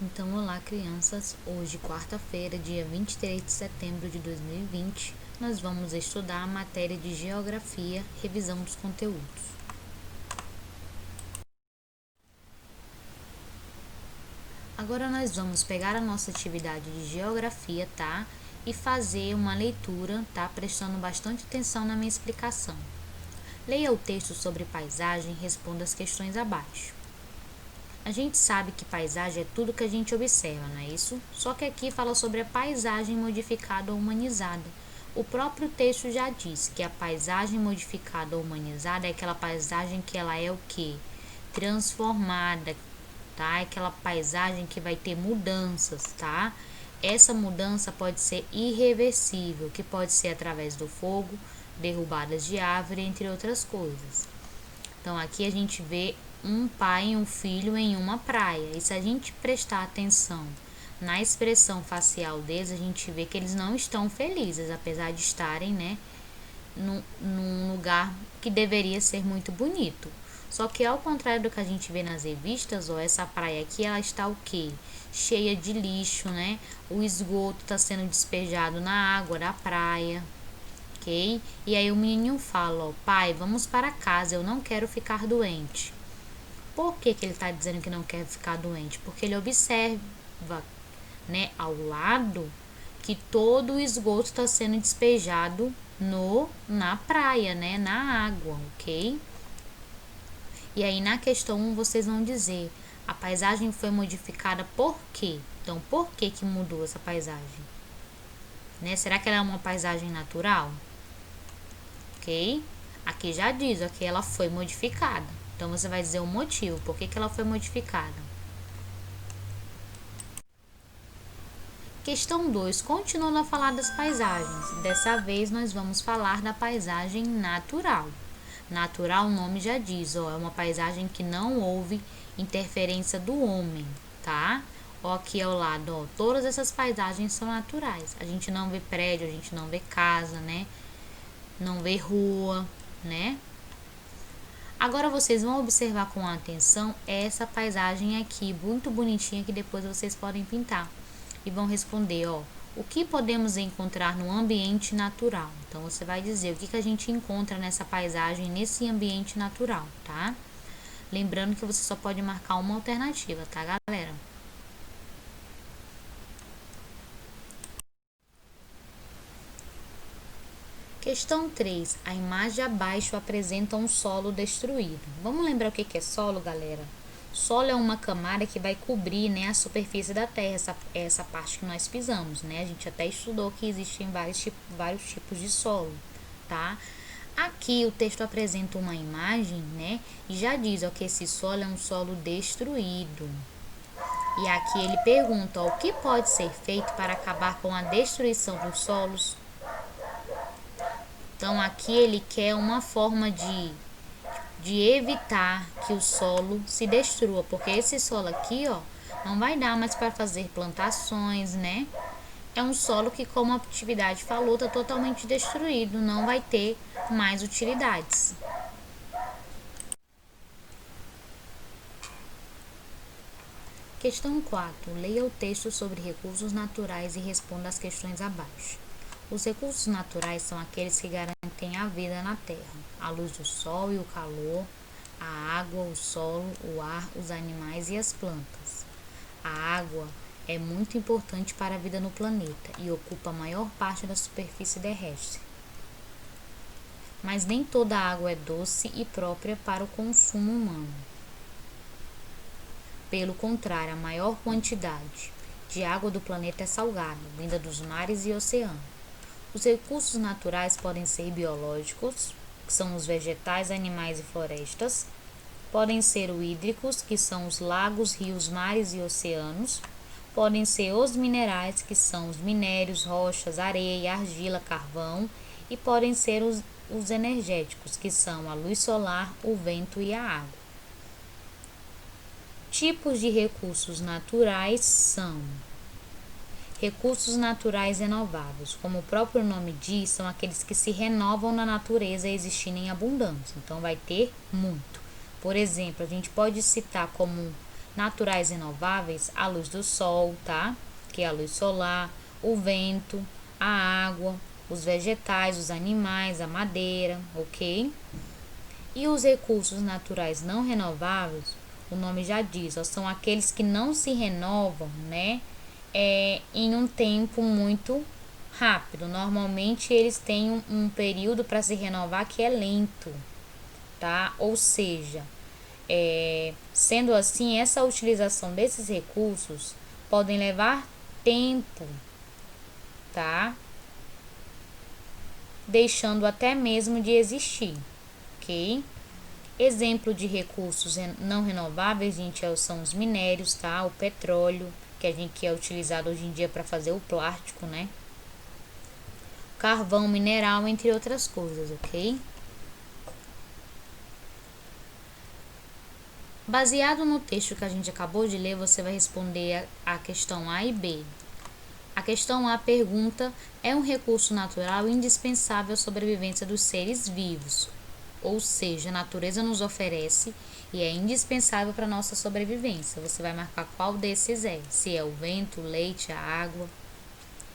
Então, olá crianças, hoje quarta-feira, dia 23 de setembro de 2020, nós vamos estudar a matéria de Geografia, revisão dos conteúdos. Agora nós vamos pegar a nossa atividade de Geografia, tá? E fazer uma leitura, tá? Prestando bastante atenção na minha explicação. Leia o texto sobre paisagem e responda as questões abaixo. A gente sabe que paisagem é tudo que a gente observa, não é isso? Só que aqui fala sobre a paisagem modificada ou humanizada. O próprio texto já diz que a paisagem modificada ou humanizada é aquela paisagem que ela é o quê? Transformada, tá? É aquela paisagem que vai ter mudanças, tá? Essa mudança pode ser irreversível, que pode ser através do fogo, derrubadas de árvore, entre outras coisas. Então aqui a gente vê um pai e um filho em uma praia. E se a gente prestar atenção na expressão facial deles, a gente vê que eles não estão felizes, apesar de estarem, né, num lugar que deveria ser muito bonito. Só que ao contrário do que a gente vê nas revistas, ó, essa praia aqui, ela está o quê? Cheia de lixo, né? O esgoto está sendo despejado na água da praia. Ok? E aí o menininho fala, ó, pai, vamos para casa, eu não quero ficar doente. Por que ele está dizendo que não quer ficar doente? Porque ele observa, né, ao lado que todo o esgoto está sendo despejado na praia, né, na água, ok? E aí na questão 1 vocês vão dizer, a paisagem foi modificada por quê? Então, por que mudou essa paisagem? Né? Será que ela é uma paisagem natural? Ok? Aqui já diz, que ela foi modificada. Então, você vai dizer o motivo, por que ela foi modificada. Questão 2, continuando a falar das paisagens. Dessa vez, nós vamos falar da paisagem natural. Natural, o nome já diz, ó, é uma paisagem que não houve interferência do homem, tá? Ó, aqui ao lado, ó, todas essas paisagens são naturais. A gente não vê prédio, a gente não vê casa, né? Não vê rua, né? Agora vocês vão observar com atenção essa paisagem aqui, muito bonitinha, que depois vocês podem pintar. E vão responder, ó, o que podemos encontrar no ambiente natural? Então, você vai dizer o que a gente encontra nessa paisagem, nesse ambiente natural, tá? Lembrando que você só pode marcar uma alternativa, tá, galera? Questão 3. A imagem abaixo apresenta um solo destruído. Vamos lembrar o que é solo, galera? Solo é uma camada que vai cobrir, né, a superfície da terra, essa parte que nós pisamos, né? A gente até estudou que existem vários tipos de solo, tá? Aqui o texto apresenta uma imagem, né? E já diz, ó, que esse solo é um solo destruído. E aqui ele pergunta, ó, o que pode ser feito para acabar com a destruição dos solos? Então aqui ele quer uma forma de evitar que o solo se destrua, porque esse solo aqui, ó, não vai dar mais para fazer plantações, né? É um solo que, como a atividade falou, está totalmente destruído, não vai ter mais utilidades. Questão 4. Leia o texto sobre recursos naturais e responda as questões abaixo. Os recursos naturais são aqueles que garantem a vida na Terra: a luz do sol e o calor, a água, o solo, o ar, os animais e as plantas. A água é muito importante para a vida no planeta e ocupa a maior parte da superfície terrestre. Mas nem toda a água é doce e própria para o consumo humano. Pelo contrário, a maior quantidade de água do planeta é salgada, vinda dos mares e oceanos. Os recursos naturais podem ser biológicos, que são os vegetais, animais e florestas. Podem ser hídricos, que são os lagos, rios, mares e oceanos. Podem ser os minerais, que são os minérios, rochas, areia, argila, carvão. E podem ser os energéticos, que são a luz solar, o vento e a água. Tipos de recursos naturais são recursos naturais renováveis. Como o próprio nome diz, são aqueles que se renovam na natureza existindo em abundância. Então, vai ter muito. Por exemplo, a gente pode citar como naturais renováveis, a luz do sol, tá? Que é a luz solar, o vento, a água, os vegetais, os animais, a madeira, ok? E os recursos naturais não renováveis, o nome já diz, ó, são aqueles que não se renovam, né? Em um tempo muito rápido. Normalmente eles têm um período para se renovar que é lento, tá? Ou seja, sendo assim, essa utilização desses recursos podem levar tempo, tá? Deixando até mesmo de existir, ok? Exemplo de recursos não renováveis, gente, são os minérios, tá? O petróleo, que é utilizado hoje em dia para fazer o plástico, né? Carvão mineral, entre outras coisas, ok? Baseado no texto que a gente acabou de ler, você vai responder a questão A e B. A questão A pergunta: é um recurso natural indispensável à sobrevivência dos seres vivos? Ou seja, a natureza nos oferece e é indispensável para a nossa sobrevivência. Você vai marcar qual desses é, se é o vento, o leite, a água.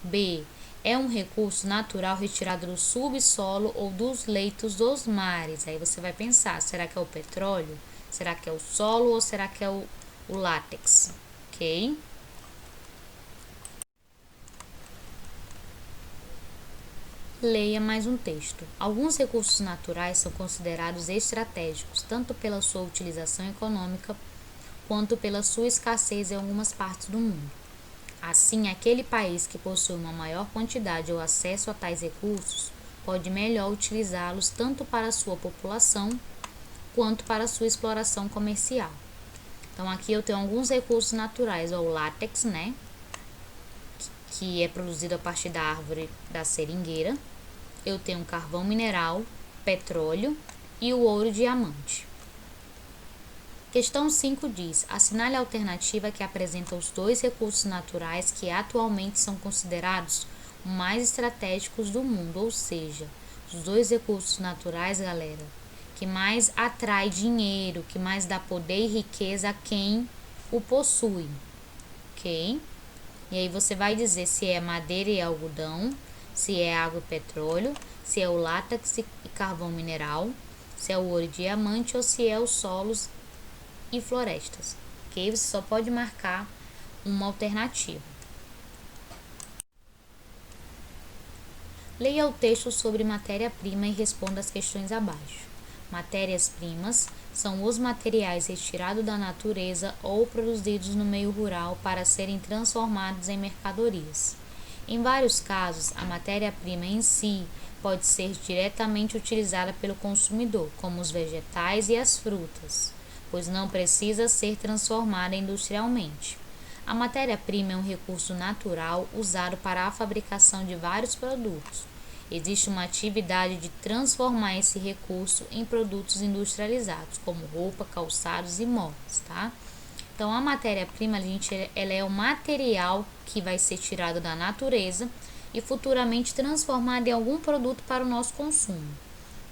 B. É um recurso natural retirado do subsolo ou dos leitos dos mares. Aí você vai pensar, será que é o petróleo? Será que é o solo ou será que é o látex? Ok? Leia mais um texto. Alguns recursos naturais são considerados estratégicos, tanto pela sua utilização econômica quanto pela sua escassez em algumas partes do mundo. Assim, aquele país que possui uma maior quantidade ou acesso a tais recursos pode melhor utilizá-los tanto para a sua população quanto para a sua exploração comercial. Então, aqui eu tenho alguns recursos naturais, o látex, né? Que é produzido a partir da árvore da seringueira. Eu tenho carvão mineral, petróleo e o ouro diamante. Questão 5 diz: assinale a alternativa que apresenta os dois recursos naturais que atualmente são considerados os mais estratégicos do mundo, ou seja, os dois recursos naturais, galera, que mais atrai dinheiro, que mais dá poder e riqueza a quem o possui, ok? E aí você vai dizer se é madeira e algodão, se é água e petróleo, se é o látex e carvão mineral, se é o ouro e diamante ou se é os solos e florestas, ok? Você só pode marcar uma alternativa. Leia o texto sobre matéria-prima e responda as questões abaixo. Matérias-primas são os materiais retirados da natureza ou produzidos no meio rural para serem transformados em mercadorias. Em vários casos, a matéria-prima em si pode ser diretamente utilizada pelo consumidor, como os vegetais e as frutas, pois não precisa ser transformada industrialmente. A matéria-prima é um recurso natural usado para a fabricação de vários produtos. Existe uma atividade de transformar esse recurso em produtos industrializados, como roupa, calçados e móveis, tá? Então, a matéria-prima, ela é o material que vai ser tirado da natureza e futuramente transformado em algum produto para o nosso consumo.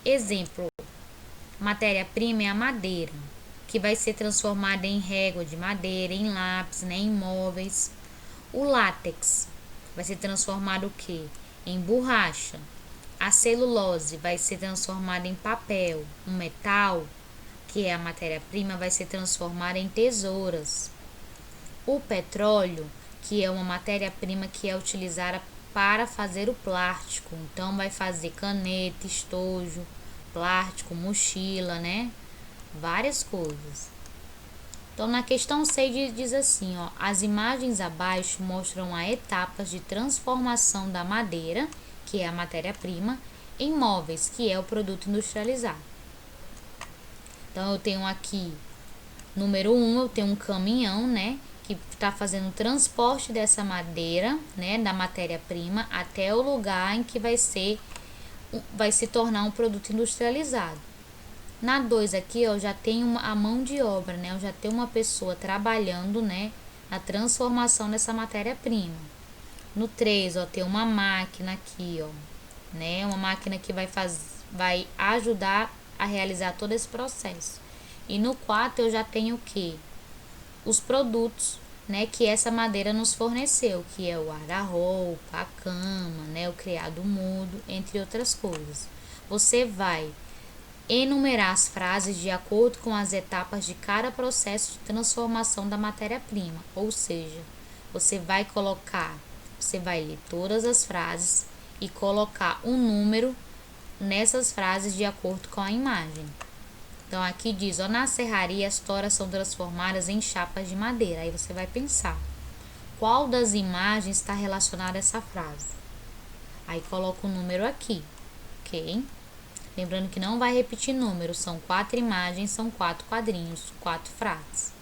Exemplo, matéria-prima é a madeira, que vai ser transformada em régua de madeira, em lápis, né, em móveis. O látex vai ser transformado o quê? Em borracha. A celulose vai ser transformada em papel. O metal, que é a matéria-prima, vai ser transformada em tesouras. O petróleo, que é uma matéria-prima que é utilizada para fazer o plástico. Então, vai fazer caneta, estojo, plástico, mochila, né? Várias coisas. Então, na questão 6 diz assim, ó: as imagens abaixo mostram as etapas de transformação da madeira, que é a matéria-prima, em móveis, que é o produto industrializado. Então, eu tenho aqui, número 1, eu tenho um caminhão, né, que está fazendo o transporte dessa madeira, né, da matéria-prima, até o lugar em que vai se tornar um produto industrializado. Na 2 aqui, eu já tenho a mão de obra, né? Eu já tenho uma pessoa trabalhando, né, na transformação dessa matéria-prima. No 3, ó, tem uma máquina aqui, ó, né? Uma máquina que vai ajudar a realizar todo esse processo. E no 4 eu já tenho o quê? os produtos, né, que essa madeira nos forneceu, que é o guarda-roupa, a cama, né, o criado mudo, entre outras coisas. Você vai enumerar as frases de acordo com as etapas de cada processo de transformação da matéria-prima, ou seja, você vai ler todas as frases e colocar um número nessas frases de acordo com a imagem. Então aqui diz, na serraria as toras são transformadas em chapas de madeira. Aí você vai pensar, qual das imagens está relacionada a essa frase? Aí coloca o número aqui, ok? Lembrando que não vai repetir números, são 4 imagens, são 4 quadrinhos, 4 frases.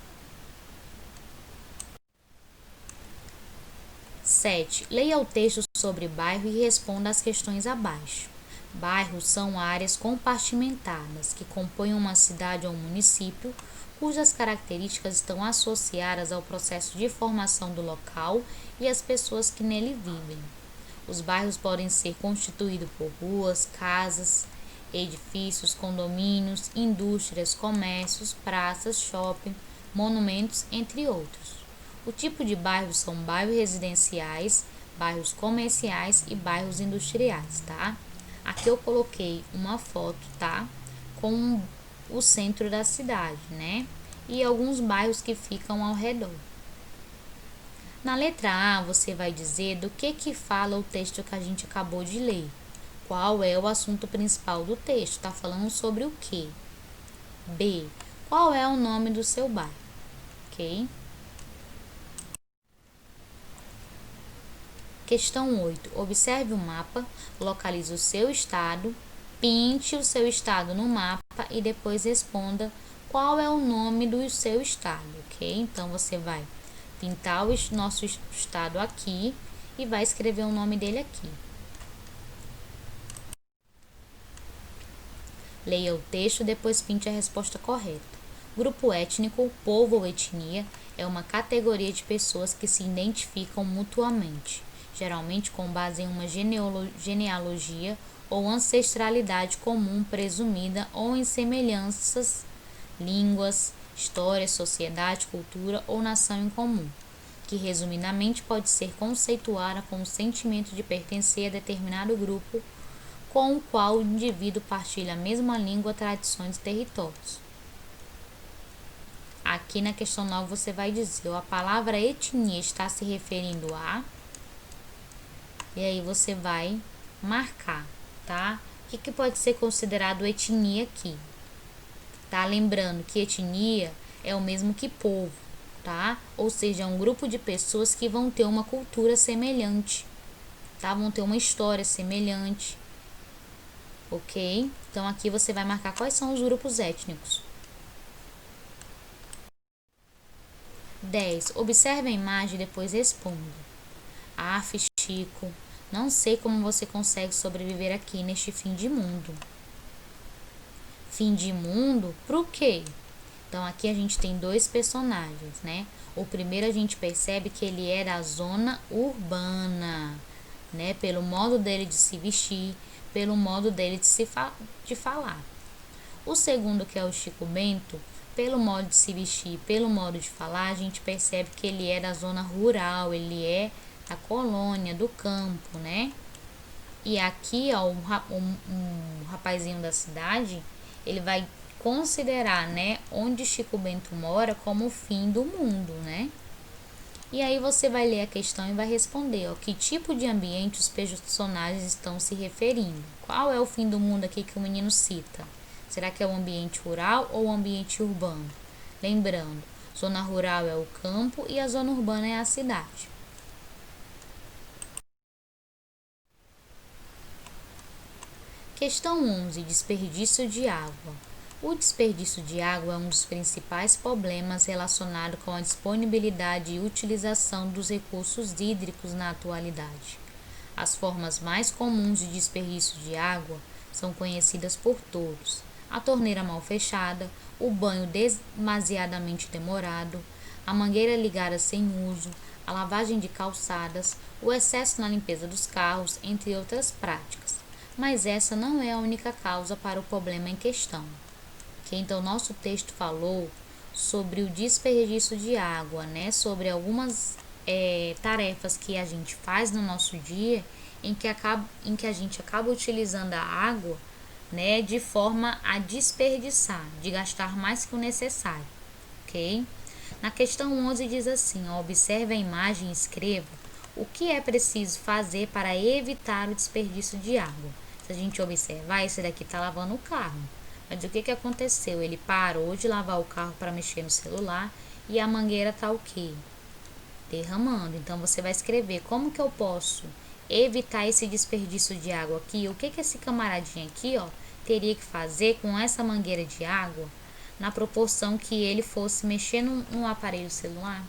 7. Leia o texto sobre bairro e responda às questões abaixo. Bairros são áreas compartimentadas que compõem uma cidade ou um município, cujas características estão associadas ao processo de formação do local e às pessoas que nele vivem. Os bairros podem ser constituídos por ruas, casas, edifícios, condomínios, indústrias, comércios, praças, shopping, monumentos, entre outros. O tipo de bairros são bairros residenciais, bairros comerciais e bairros industriais, tá? Aqui eu coloquei uma foto, tá? Com o centro da cidade, né? E alguns bairros que ficam ao redor. Na letra A, você vai dizer do que fala o texto que a gente acabou de ler. Qual é o assunto principal do texto? Está falando sobre o quê? B. Qual é o nome do seu bairro? Ok? Questão 8. Observe o mapa, localize o seu estado, pinte o seu estado no mapa e depois responda qual é o nome do seu estado, ok? Então, você vai pintar o nosso estado aqui e vai escrever o nome dele aqui. Leia o texto, depois pinte a resposta correta. Grupo étnico, povo ou etnia, é uma categoria de pessoas que se identificam mutuamente, geralmente com base em uma genealogia ou ancestralidade comum presumida ou em semelhanças, línguas, história, sociedade, cultura ou nação em comum, que resumidamente pode ser conceituada como o sentimento de pertencer a determinado grupo com o qual o indivíduo partilha a mesma língua, tradições e territórios. Aqui na questão 9 você vai dizer, a palavra etnia está se referindo a... E aí você vai marcar, tá? O que pode ser considerado etnia aqui? Tá? Lembrando que etnia é o mesmo que povo, tá? Ou seja, é um grupo de pessoas que vão ter uma cultura semelhante, tá? Vão ter uma história semelhante, ok? Então aqui você vai marcar quais são os grupos étnicos. 10. Observe a imagem e depois responda. Chico, não sei como você consegue sobreviver aqui neste fim de mundo. Fim de mundo? Pro quê? Então aqui a gente tem dois personagens, né? O primeiro a gente percebe que ele é da zona urbana, né? Pelo modo dele de se vestir, pelo modo dele de falar. O segundo, que é o Chico Bento, pelo modo de se vestir, pelo modo de falar, a gente percebe que ele é da zona rural, ele é da colônia, do campo, né? E aqui, ó, um rapazinho da cidade, ele vai considerar, né, onde Chico Bento mora como o fim do mundo, né? E aí você vai ler a questão e vai responder, ó, que tipo de ambiente os personagens estão se referindo? Qual é o fim do mundo aqui que o menino cita? Será que é o ambiente rural ou o ambiente urbano? Lembrando, zona rural é o campo e a zona urbana é a cidade. Questão 11. Desperdício de água. O desperdício de água é um dos principais problemas relacionados com a disponibilidade e utilização dos recursos hídricos na atualidade. As formas mais comuns de desperdício de água são conhecidas por todos: a torneira mal fechada, o banho demasiadamente demorado, a mangueira ligada sem uso, a lavagem de calçadas, o excesso na limpeza dos carros, entre outras práticas. Mas essa não é a única causa para o problema em questão. Então, nosso texto falou sobre o desperdício de água, né? Sobre algumas tarefas que a gente faz no nosso dia em que a gente acaba utilizando a água, né, de forma a desperdiçar, de gastar mais que o necessário, ok? Na questão 11 diz assim, ó, observe a imagem e escreva o que é preciso fazer para evitar o desperdício de água. Se a gente observar, esse daqui está lavando o carro. Mas o que aconteceu? Ele parou de lavar o carro para mexer no celular e a mangueira está o quê? Derramando. Então, você vai escrever como que eu posso evitar esse desperdício de água aqui. O que esse camaradinho aqui, ó, teria que fazer com essa mangueira de água na proporção que ele fosse mexer no aparelho celular.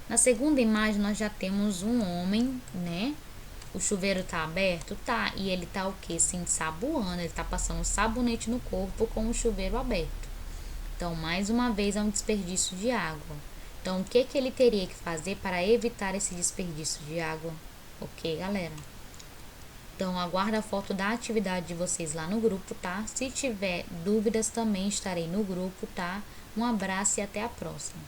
Na segunda imagem, nós já temos um homem, né? O chuveiro tá aberto? Tá. E ele tá o quê? Se ensaboando. Ele tá passando sabonete no corpo com o chuveiro aberto. Então, mais uma vez, é um desperdício de água. Então, o que ele teria que fazer para evitar esse desperdício de água? Ok, galera? Então, aguardo a foto da atividade de vocês lá no grupo, tá? Se tiver dúvidas, também estarei no grupo, tá? Um abraço e até a próxima.